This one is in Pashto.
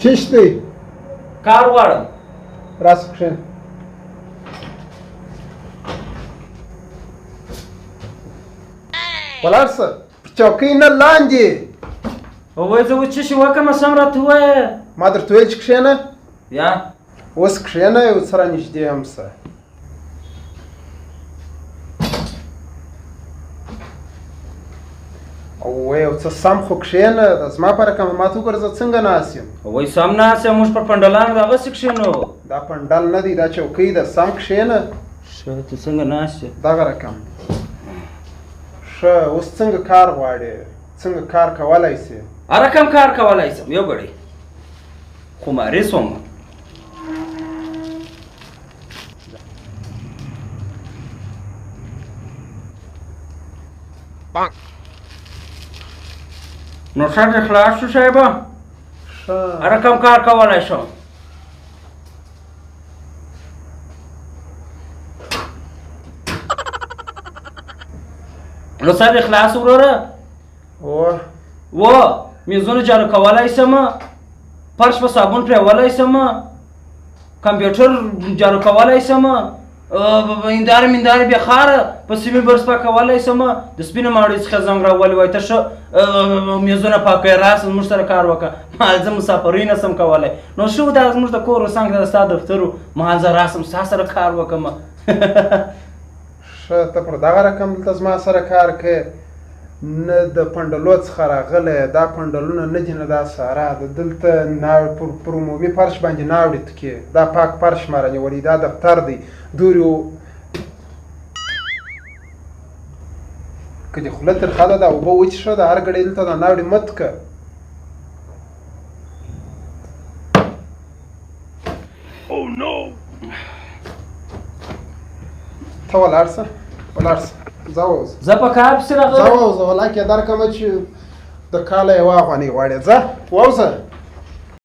چش دی کار غواړم. راشه کښېنه. ولاړ شه پر چوکۍ نه لاندې. ووایه زه اوس څه شي وکړم سم راته ووایه. ما درته ویل چې کښېنه. یا اوس کښېنه یو څه رانږدې هم شه. ووایه یو څه سم خو کښېنه. دا زما په رقم ما ته وګوره زه څنګه ناست یم. وایي سم ناست یم موږ پر پنډلانو دغسې کښېنو. دا پنډل نه دی دا چوکۍ ده. سم کښېنه. ښه ته څنګه ناست یې؟ دغه رقم. ښه اوس څنګه کار غواړې؟ څنګه کار کولی سې؟ هر رقم کار کولی سم یو ګړی خماري سوم. نو ښه دې خلاص شو صاحبه. ښه هر رقم کار کولی شم. نو سر دې خلاص وروره. و میزونه جارو کولی سم، فرش په صابون پرېولی سم، کمپیوټر جارو کولی سم، هندارې مندارې بې خاره په سیمې برس پاکولی سم، د سپینو ماڼیو څخه زنګ راولي وایي ته ښه میزونه پاکوې راسه زموږ سره کار وکړه. مهال زه مسافري نه سم کولی. نو ښه دا زموږ د کور څنګ ته ستا دفتر و مهال زه راسم ستا سره کار وکړم. ښه ته پر دغه رقم دلته زما سره کار کوې. نه د پنډلو څخه راغلی دا پنډلونه نه دي نه دا سارا د دلته پر عمومي فرش باندې ناوړې تکې دا پاک فرش ما رانیولی دا دفتر دی دورې که دې خوله ترخه ده دا اوبه وچښه د هر ګړی دلته دا ناوړې مه تکه. ته ولاړ شه ولاړ شه. ځه ووځه. زه په کار پسې راغلی. ځه ووځه ولاکې درکړمه چې د کاله یوه افغانۍ غواړې. ځه ووځه.